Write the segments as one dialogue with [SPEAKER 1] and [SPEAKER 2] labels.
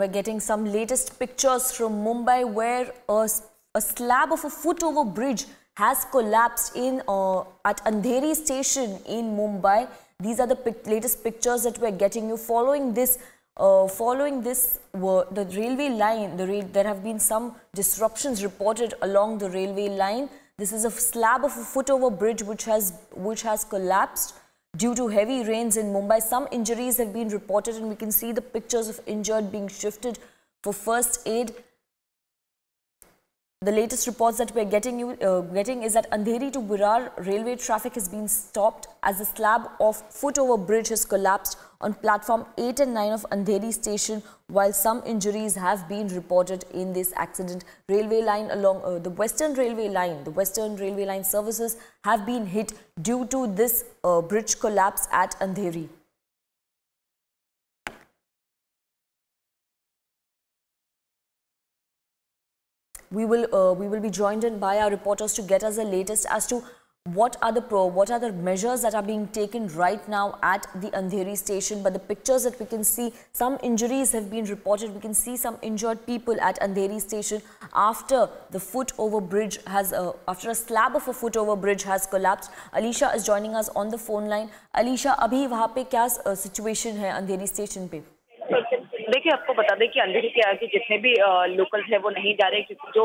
[SPEAKER 1] we're getting some latest pictures from Mumbai where a slab of a foot-over bridge has collapsed at Andheri station in Mumbai. These are the latest pictures that we're getting you. Following this, the railway line, there have been some disruptions reported along the railway line. This is a slab of a foot-over bridge which has collapsed due to heavy rains in Mumbai. Some injuries have been reported, and we can see the pictures of injured being shifted for first aid. The latest reports that we're getting is that Andheri to Virar railway traffic has been stopped as the slab of foot-over bridge has collapsed on platform 8 and 9 of Andheri station, while some injuries have been reported in this accident. Railway line along the Western Railway line services have been hit due to this bridge collapse at Andheri. We will be joined in by our reporters to get us the latest as to what are the measures that are being taken right now at the Andheri station. But the pictures that we can see, some injuries have been reported. We can see some injured people at Andheri station after the after a slab of a foot over bridge has collapsed. Alisha is joining us on the phone line. Alisha, अभी वहाँ पे क्या situation है Andheri station पे?
[SPEAKER 2] देखिए, आपको बता दें कि अंधेरी के आगे जितने भी लोकल्स है वो नहीं जा रहे, क्योंकि जो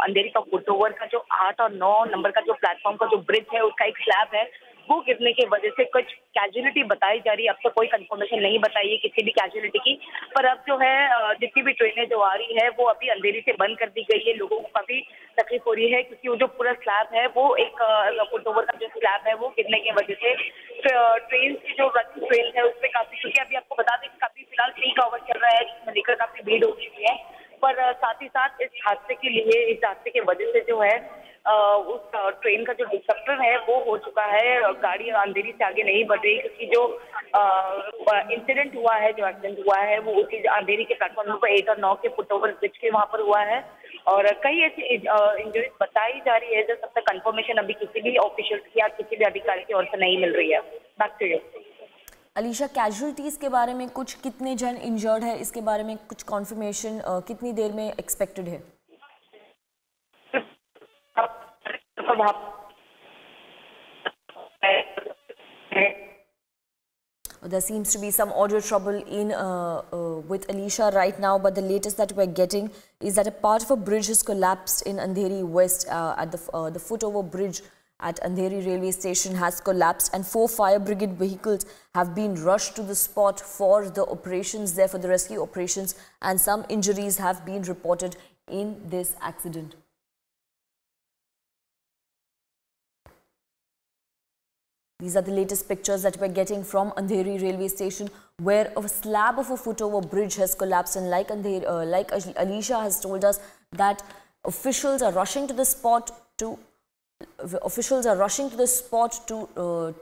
[SPEAKER 2] अंधेरी का फुटओवर का जो 8 और 9 नंबर का जो प्लेटफॉर्म का जो ब्रिज है उसका एक स्लैब है, वो गिरने की वजह से कुछ कैजुअलिटी बताई जा रही है। अब तो कोई कंफर्मेशन नहीं बताई है किसी भी कैजुअलिटी की, पर अब जो है जितनी भी ट्रेनें जो आ रही है वो अभी अंधेरी से बंद कर दी गई है। लोगों को काफी तकलीफ हो रही है क्योंकि वो जो पूरा स्लैब है वो एक फुटओवर का जो स्लैब है वो गिरने की वजह से ट्रेन की जो रनिंग ट्रेन है उसमें काफी, क्योंकि अभी आपको बता दें कि काफी फिलहाल पीक आवर चल रहा है जिसमें लेकर काफी भीड़ हो चुकी है। पर साथ ही साथ इस हादसे की वजह से जो है उस ट्रेन का जो डिस्ट्रक्टर है वो हो चुका है। गाड़ी अंधेरी से आगे नहीं बढ़ रही क्योंकि जो इंसिडेंट हुआ है, जो एक्सीडेंट हुआ है वो उसी अंधेरी के प्लेटफॉर्म नंबर 8 और 9 के फुटओवर ब्रिज के वहां पर हुआ है। और कई ऐसी इंजरीज बताई जा रही है जो तब तक कंफर्मेशन अभी किसी भी ऑफिशियल या किसी भी अधिकारी की ओर से नहीं मिल रही है। Back to you
[SPEAKER 1] Alisha, casualties के बारे में कुछ कितने जन इंजर्ड है, इसके बारे में कुछ कॉन्फर्मेशन कितनी देर में एक्सपेक्टेड है? There seems to be some audio trouble with Alisha right now, but the latest that we're getting is that a part of a bridge has collapsed in Andheri West. At the footover bridge at Andheri railway station has collapsed, and 4 fire brigade vehicles have been rushed to the spot for the operations there, for the rescue operations, and some injuries have been reported in this accident. These are the latest pictures that we're getting from Andheri railway station, where a slab of a footover bridge has collapsed, and like Alisha has told us, that officials are rushing to the spot to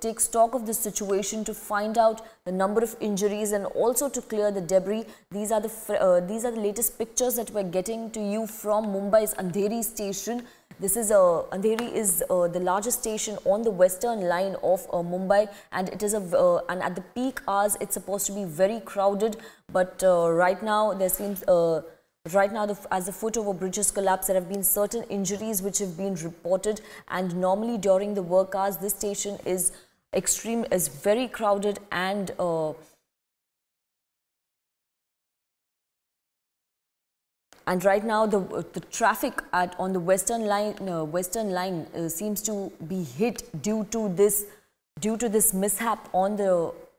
[SPEAKER 1] take stock of this situation, to find out the number of injuries and also to clear the debris. These are the latest pictures that we're getting to you from Mumbai's Andheri station. This is Andheri is the largest station on the western line of Mumbai, and it is and at the peak hours it's supposed to be very crowded. But right now there seems as the footover bridges collapse, there have been certain injuries which have been reported, and normally during the work hours this station is very crowded, and right now the traffic on the western line seems to be hit due to this mishap on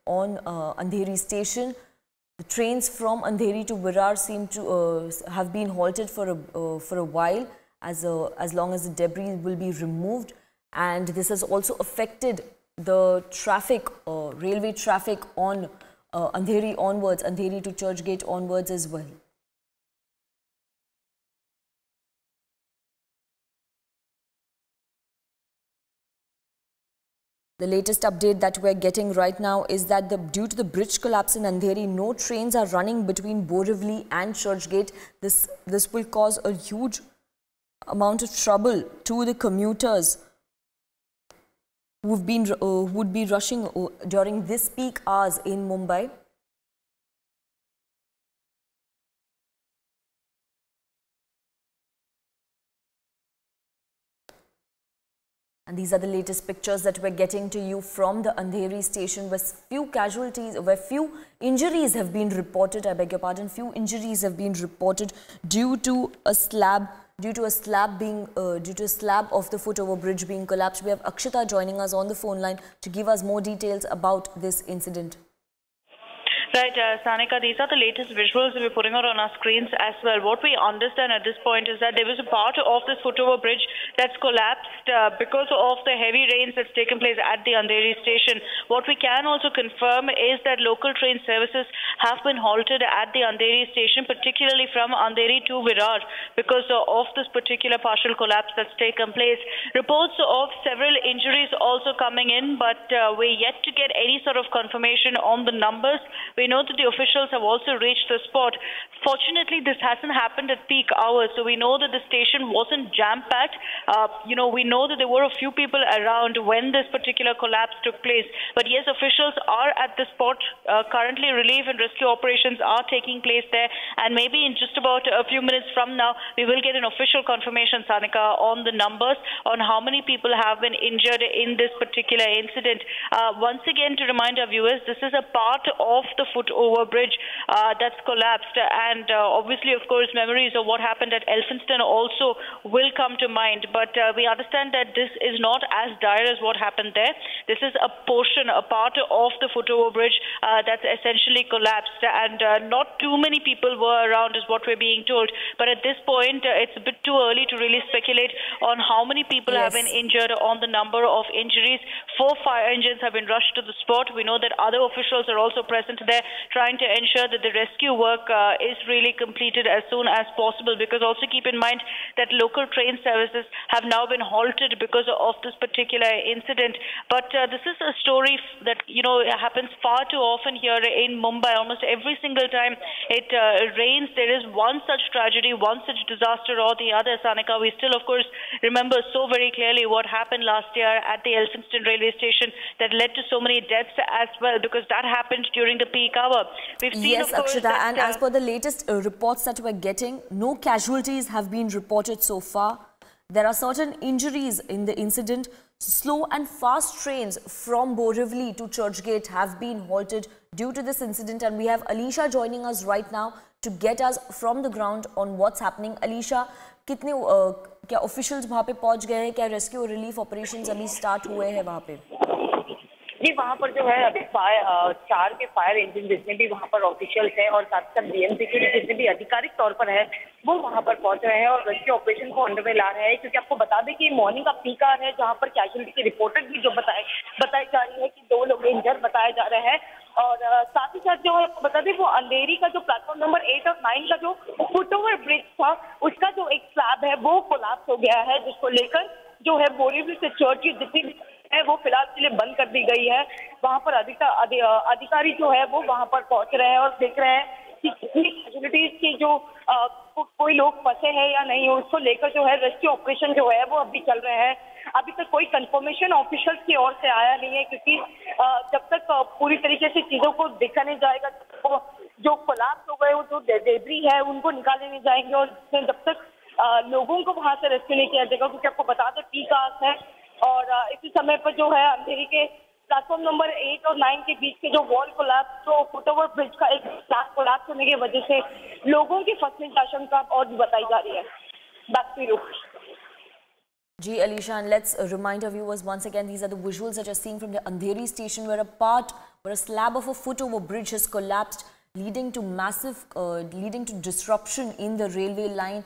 [SPEAKER 1] Andheri station. The trains from Andheri to Virar seem to have been halted for a while, as long as the debris will be removed, and this has also affected the traffic, railway traffic on Andheri onwards, Andheri to Churchgate onwards as well. The latest update that we're getting right now is that due to the bridge collapse in Andheri, no trains are running between Borivali and Churchgate. This will cause a huge amount of trouble to the commuters who would be rushing during this peak hours in Mumbai. And these are the latest pictures that we're getting to you from the Andheri station, where few injuries have been reported. I beg your pardon, few injuries have been reported due to a slab of the Footover bridge being collapsed. We have Akshita joining us on the phone line to give us more details about this incident.
[SPEAKER 3] Right, Sanika, these are the latest visuals we're putting out on our screens as well. What we understand at this point is that there was a part of this Footover bridge that's collapsed because of the heavy rains that's taken place at the Andheri station. What we can also confirm is that local train services have been halted at the Andheri station, particularly from Andheri to Virar, because of this particular partial collapse that's taken place. Reports of several injuries also coming in, but we're yet to get any sort of confirmation on the numbers. We know that the officials have also reached the spot. Fortunately, this hasn't happened at peak hours, so we know that the station wasn't jam-packed. We know that there were a few people around when this particular collapse took place. But yes, officials are at the spot. Currently, relief and rescue operations are taking place there. And maybe in just about a few minutes from now, we will get an official confirmation, Sanika, on the numbers, on how many people have been injured in this particular incident. Once again, to remind our viewers, this is a part of the Footover bridge that's collapsed, and obviously, of course, memories of what happened at Elphinstone also will come to mind, but we understand that this is not as dire as what happened there. This is a part of the Footover bridge that's essentially collapsed, and not too many people were around is what we're being told, but at this point it's a bit too early to really speculate on how many people have been injured, on the number of injuries. 4 fire engines have been rushed to the spot. We know that other officials are also present there, trying to ensure that the rescue work is really completed as soon as possible, because also keep in mind that local train services have now been halted because of this particular incident. But this is a story that happens far too often here in Mumbai. Almost every single time it rains, there is one such tragedy, one such disaster or the other, Sanika. We still, of course, remember so very clearly what happened last year at the Elphinstone railway station that led to so many deaths as well, because that happened during the peak hour. We've seen,
[SPEAKER 1] yes, Akshita, and as per the latest reports that we're getting, no casualties have been reported so far. There are certain injuries in the incident. Slow and fast trains from Borivali to Churchgate have been halted due to this incident, and we have Alisha joining us right now to get us from the ground on what's happening. Alisha, क्या officials वहाँ पे पहुँच गए हैं? क्या rescue और relief operations अभी start हुए हैं वहाँ पे?
[SPEAKER 2] जी, वहाँ पर जो है अभी 4 के फायर इंजन जितने भी वहाँ पर ऑफिशियल्स हैं और साथ साथ बीएमसी के जितने भी आधिकारिक तौर पर है वो वहाँ पर पहुँच रहे हैं और रेस्क्यू ऑपरेशन को अंडर में ला रहे हैं, क्योंकि आपको बता दें कि मॉर्निंग का पीक आवर है जहाँ पर कैजुअलिटी की रिपोर्टेड भी जो बताई जा रही है कि 2 लोग इंजर बताए जा रहे हैं। और साथ ही साथ जो है आपको बता दें वो अंधेरी का जो प्लेटफॉर्म नंबर 8 और 9 का जो फुटओवर ब्रिज था उसका जो एक स्लैब है वो कोलैप्स हो गया है, जिसको लेकर जो है बोरीवली से चर्च की जितनी है वो फिलहाल के लिए बंद कर दी गई है। वहां पर अधिकारी जो है वो वहां पर पहुंच रहे हैं और देख रहे हैं कि कितनी कैजुअलिटीज की जो कोई लोग फंसे हैं या नहीं, उसको लेकर जो है रेस्क्यू ऑपरेशन जो है वो अभी चल रहे हैं। अभी तक कोई कंफर्मेशन ऑफिशियल्स की ओर से आया नहीं है, क्योंकि जब तक पूरी तरीके से चीजों को देखा नहीं जाएगा, तो जो कोलैप्स हो गए वो जो डेब्री है उनको निकाले नहीं जाएंगे, और जब तक लोगों को वहां से रेस्क्यू नहीं किया जाएगा, क्योंकि आपको बता दें पीक आवर्स है और इसी समय पर जो है अंधेरी के प्लेटफॉर्म नंबर 8 और 9 के बीच के जो वॉल कोलैप्स, तो फुटओवर ब्रिज का एक स्लैब कोलैप्स होने की वजह से लोगों की फंसने की आशंका और भी बताई जा रही है। Back to you.
[SPEAKER 1] Ji, Alisha, and let's remind our viewers once again, these are the visuals that you're seeing from the Andheri station, where a slab of a Footover bridge has collapsed, leading to disruption in the railway line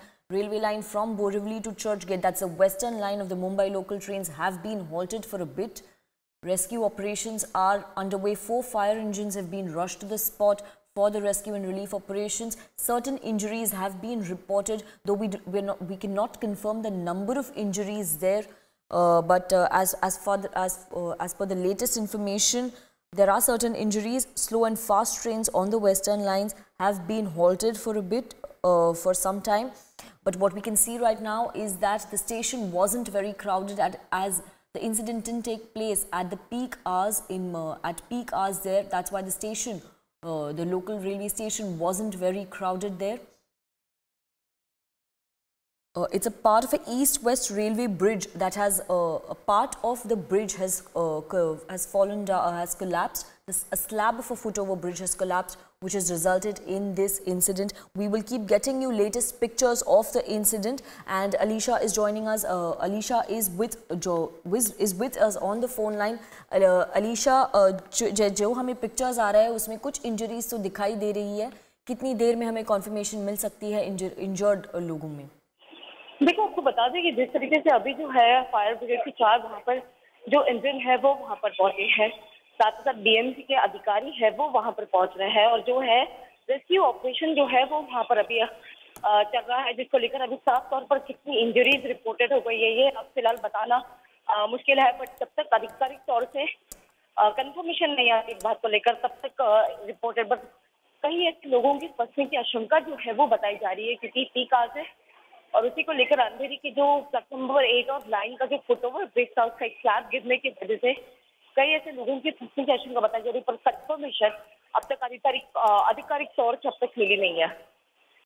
[SPEAKER 1] from Borivali to Churchgate. That's the western line of the Mumbai local trains have been halted for a bit. Rescue operations are underway. 4 fire engines have been rushed to the spot for the rescue and relief operations. Certain injuries have been reported, though we cannot confirm the number of injuries there. But as per the latest information, there are certain injuries. Slow and fast trains on the western lines have been halted for a bit, for some time. But what we can see right now is that the station wasn't very crowded as the incident didn't take place at the peak hours there. That's why the station, the local railway station, wasn't very crowded there. It's a part of an east-west railway bridge that has a part of the bridge has fallen down, has collapsed. A slab of a footover bridge has collapsed, which has resulted in this incident. We will keep getting you latest pictures of the incident, and Alicia is joining us. Alicia is with us on the phone line. Alicia, जो हमें pictures आ रहा है उसमें कुछ injuries तो दिखाई दे रही है. कितनी देर में हमें confirmation मिल सकती है injured लोगों में?
[SPEAKER 2] देखो, आपको बता दें कि जिस तरीके से अभी जो है फायर ब्रिगेड के 4 वहाँ पर जो इंजन है वो वहाँ पर पहुंचे हैं, साथ ही साथ बीएमसी के अधिकारी है वो वहाँ पर पहुंच रहे हैं, और जो है रेस्क्यू ऑपरेशन जो है वो वहाँ पर अभी चल रहा है, जिसको लेकर अभी साफ तौर पर कितनी इंजरीज रिपोर्टेड हो गई है ये अब फिलहाल बताना मुश्किल है। बट जब तक आधिकारिक तौर से कंफर्मेशन नहीं आती इस बात को लेकर तब तक रिपोर्टेड, बट कई ऐसे लोगों की फंसने की आशंका जो है वो बताई जा रही है, क्योंकि पीक आज है और उसी को लेकर अंधेरी की जो प्लेटफॉर्म नंबर 8 और 9 का जो फुटओवर ब्रिज था उसका एक स्लैब गिरने की वजह से कई ऐसे लोगों की फंसने की आशंका बताई जा रही है, पर कंफर्मेशन अब तक आधिकारिक तौर से अब तक मिली नहीं है।